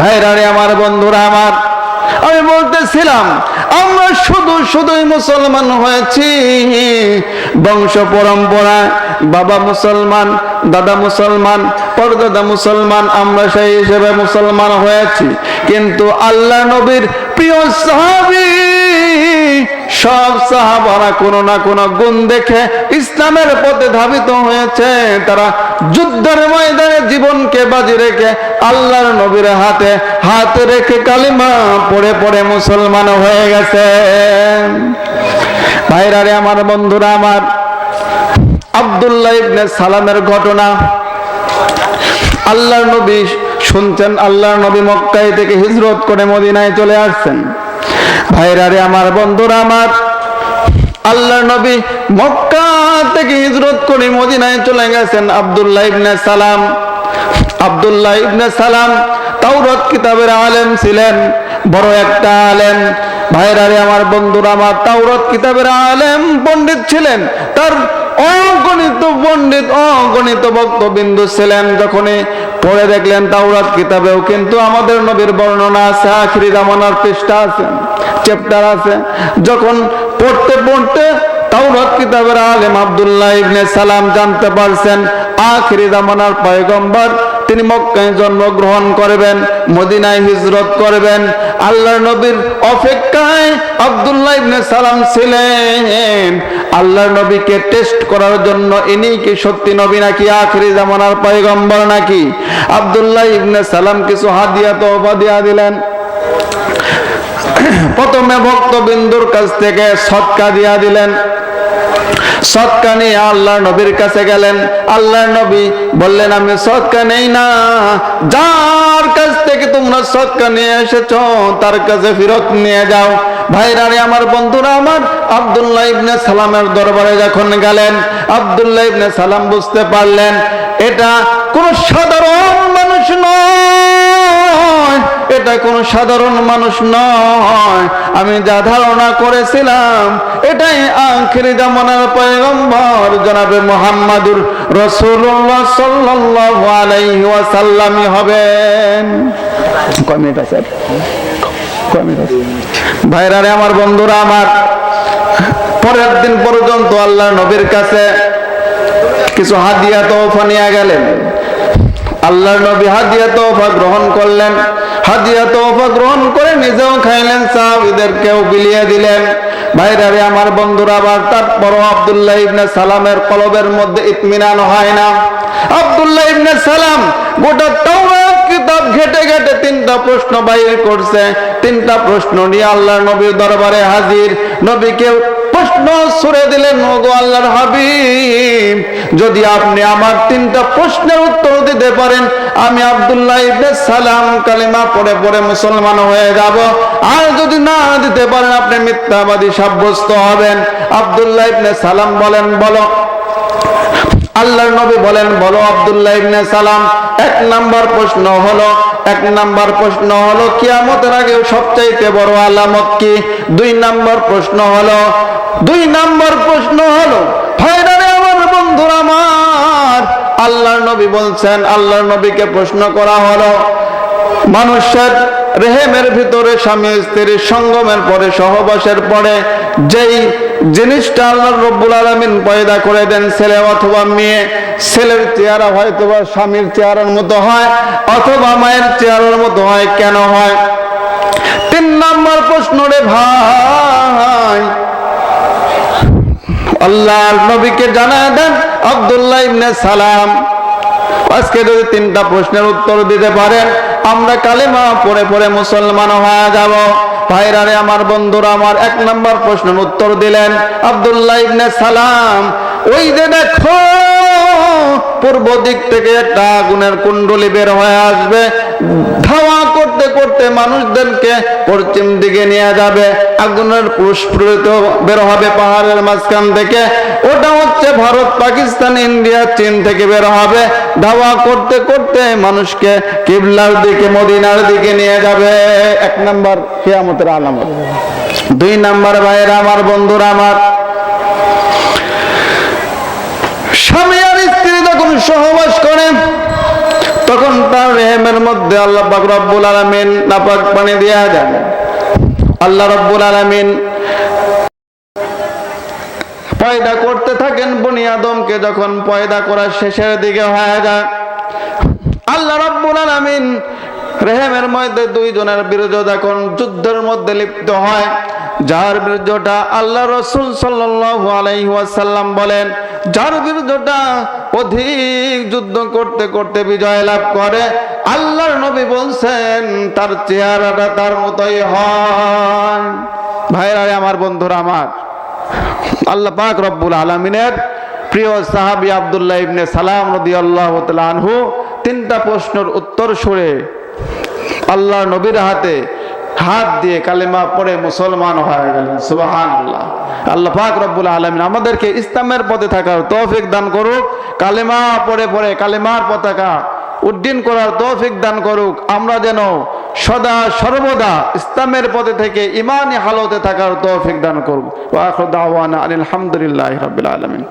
ভাইরা রে আমার, বন্ধুরা আমার, আমি বলতেছিলাম আমরা শুধুই মুসলমান হয়েছি, বংশ পরম্পরা বাবা মুসলমান, দাদা মুসলমান, পরদাদা মুসলমান, আমরা সেই হিসেবে মুসলমান হয়েছি। কিন্তু আল্লাহ নবীর প্রিয় সাহাবী সব সাহাবারা কোনো না কোনো গুণ দেখে ইসলামের পথে ধাবিত হয়েছে। তারা যুদ্ধের ময়দানে জীবনকে বাজি রেখে আল্লাহর নবীর হাতে হাত রেখে কালিমা পড়ে পড়ে মুসলমান হয়ে গেছে। ভাইরা রে আমার, বন্ধুরা আমার, আব্দুল্লাহ ইবনে সালামের ঘটনা আল্লাহর নবী শুনছেন। আল্লাহর নবী মক্কায় থেকে হিজরত করে মদিনায় চলে আসছেন। ভাইরা রে আমার, বন্ধুরা আমার, আল্লাহর নবী মক্কা থেকে হিজরত করে মদিনায় চলে গেছেন। আব্দুল্লাহ ইবনে সালাম, আব্দুল্লাহ ইবনে সালাম তাওরাত কিতাবের আলেম ছিলেন, বড় একটা আলেম। ভাইরা রে আমার, বন্ধুরা আমার, তাওরাত কিতাবের আলেম পণ্ডিত ছিলেন। তার অগণিত পণ্ডিত, অগণিত বক্তবিন্দু ছিলেন। যখনই পড়ে দেখলেন তাওরাত কিতাবেও কিন্তু আমাদের নবীর বর্ণনা আছে, আখিরি জামানার পৃষ্ঠা আছে, চ্যাপ্টার আছে। যখন পড়তে পড়তে তাওরাত কিতাবের আলেম আব্দুল্লাহ ইবনে সালাম জানতে পারছেন আখিরি জামানার পয়গম্বর, তিনি মক্কায় জন্মগ্রহণ করবেন, মদিনায় হিজরত করবেন। আল্লাহর নবীর অপেক্ষায় আব্দুল্লাহ ইবনে সালাম ছিলেন। আল্লাহর নবীকে টেস্ট করার জন্য, ইনি কি সত্যি নবী নাকি আখিরি জামানার পয়গম্বর নাকি। আব্দুল্লাহ ইবনে সালাম কিছু হাদিয়া তোহফা দিয়া দিলেন। প্রথমে ভক্তবিন্দুর কাছ থেকে সদকা দিয়া দিলেন। সদকা নিয়ে আল্লাহর নবীর কাছে গেলেন। আল্লাহর নবী বললেন, আমি সদকা নেই না, যার কাছ থেকে তোমরা সদকা নিয়ে এসেছো তার কাছে ফেরত নিয়ে যাও। ভাইরা রে আমার, বন্ধুরা আমার, আব্দুল্লাহ ইবনে সালামের দরবারে যখন গেলেন, আব্দুল্লাহ ইবনে সালাম বুঝতে পারলেন এটা কোন সাধারণ মানুষ নয়, এটা কোন সাধারণ মানুষ নয়। আমি যা ধারণা করেছিলাম এটাই আখিরি জামানার পয়গম্বর জনাবে মুহাম্মাদুর রাসূলুল্লাহ সাল্লাল্লাহু আলাইহি ওয়াসাল্লামই হবেন। কয় মিনিট আছে? কয় মিনিট আছে? ভাইরা রে আমার, বন্ধুরা আমার, পরের দিন পর্যন্ত আল্লাহর নবীর কাছে কিছু হাদিয়া তোহফা নিয়ে গেলেন। আল্লাহর নবী হাদিয়া তোহফা গ্রহণ করলেন। হাদিয়া তোহফা গ্রহণ করে নিজেও খাইলেন, সাহাবীদেরকেও বিলিয়ে দিলেন। ভাইরা রে আমার, বন্ধুরা আবার, তারপরও আব্দুল্লাহ ইবনে সালামের কলবের মধ্যে ইতমিনান হয় না। আব্দুল্লাহ ইবনে সালাম গোটা তাওরাত কিতাব ঘেটে ঘেটে তিনটা প্রশ্ন বাইর করছে। তিনটা প্রশ্ন নিয়ে আল্লাহর নবীর দরবারে হাজির। নবীকে প্রশ্ন ছুড়ে দিলেন, ওগো আল্লাহর হাবিব, যদি আপনি আমার তিনটা প্রশ্নের উত্তর দিতে পারেন, আমি আব্দুল্লাহ ইবনে সালাম কালিমা পড়ে পড়ে মুসলমান হয়ে যাব। আর যদি না দিতে পারেন, আপনি মিথ্যাবাদী সাব্যস্ত হবেন। আব্দুল্লাহ ইবনে সালাম বলেন, বলো। আল্লাহর নবী বলেন, বলো আব্দুল্লাহ ইবনে সালাম। এক নাম্বার প্রশ্ন হলো কিয়ামতের আগে সবচাইতে বড় আলামত কি? দুই নাম্বার প্রশ্ন হলো ভাইরা রে আমার, বন্ধুরা আমার, আল্লাহর নবী বলছেন, আল্লাহর নবীকে প্রশ্ন করা হলো মানুষের রেহেমের ভিতরে স্বামী স্ত্রীর সঙ্গমের পরে, সহবাসের পরে যেই জিনিসটা আল্লাহ রব্বুল আলামিন পয়দা করে দেন, ছেলে অথবা মেয়ে, ছেলের চেহারা হয়তো বা স্বামীর চেহারার মতো হয় অথবা মায়ের চেহারার মতো হয়, কেন হয়? তিন নম্বর প্রশ্ন রে ভাই, আল্লাহর নবীকে জানায় দেন আব্দুল্লাহ ইবনে সালাম। আজকে যদি তিনটা প্রশ্নের উত্তর দিতে পারেন, আমরা কালেমা পড়ে পড়ে মুসলমান হয়ে যাব। ভাইরা রে আমার, বন্ধুরা আমার, এক নম্বর প্রশ্নের উত্তর দিলেন আব্দুল্লাহ ইবনে সালাম। ওই যে দেখো পূর্ব দিক থেকে একটা আগুনের কুণ্ডলী বের হয়ে আসবে, ধাওয়া করতে করতে মানুষদেরকে পশ্চিম দিকে নিয়ে যাবে। আগুনের পুষ্পরিত বের হবে পাহাড়ের মাঝখান থেকে, ওটা হচ্ছে ভারত, পাকিস্তান, ইন্ডিয়া, চীন থেকে বের হবে। ধাওয়া করতে করতে মানুষকে কিবলার দিকে, মদিনার দিকে নিয়ে যাবে। এক নাম্বার কিয়ামতের আলামত। দুই নাম্বার ভাইয়েরা আমার, বন্ধুরা আমার, স্বামী আর স্ত্রী যখন সহবাস করে তখন তার রেহেমের মধ্যে আল্লাহ পাক রব্বুল আলামিন নাপাক পানি দিয়া দেন। আল্লাহ রব্বুল আলামিন পয়দা করতে থাকেন বনি আদমকে। যখন পয়দা করা শেষের দিকে হয়ে যায়, আল্লাহ রাব্বুল আলামিন রেহেমের মধ্যে দুইজনের বীর্য যখন যুদ্ধের মধ্যে লিপ্ত হয়, যার বীর্যটা আল্লাহ রাসূল সাল্লাল্লাহু আলাইহি ওয়াসাল্লাম বলেন, যার বীর্যটা অধিক যুদ্ধ করতে করতে বিজয় লাভ করে, আল্লাহর নবী বলছেন তার চেহারাটা তার মতোই হয়। ভাইরা আমার, বন্ধুরা আমার, আল্লাহ পাক রব্বুল আলামিনের প্রিয় সাহাবী আব্দুল্লাহ ইবনে সালাম রাদিয়াল্লাহু তাআলা আনহু তিনটা প্রশ্নের উত্তর শুনে আল্লাহর নবীর হাতে হাত দিয়ে কালেমা পড়ে মুসলমান হয়ে গেলেন। সুবহানাল্লাহ। আল্লাহ পাক রব্বুল আলামিন আমাদেরকে ইসলামের পথে থাকার তৌফিক দান করুক, কালেমা পড়ে পড়ে কালেমার পতাকা উড্ডীন করার তৌফিক দান করুক। আমরা যেন সদা সর্বদা ইসলামের পথে থেকে ঈমানি হালতে থাকার তৌফিক দান করুক। ওয়া আখিরু দাওয়ানা আলহামদুলিল্লাহি রাব্বিল আলামিন।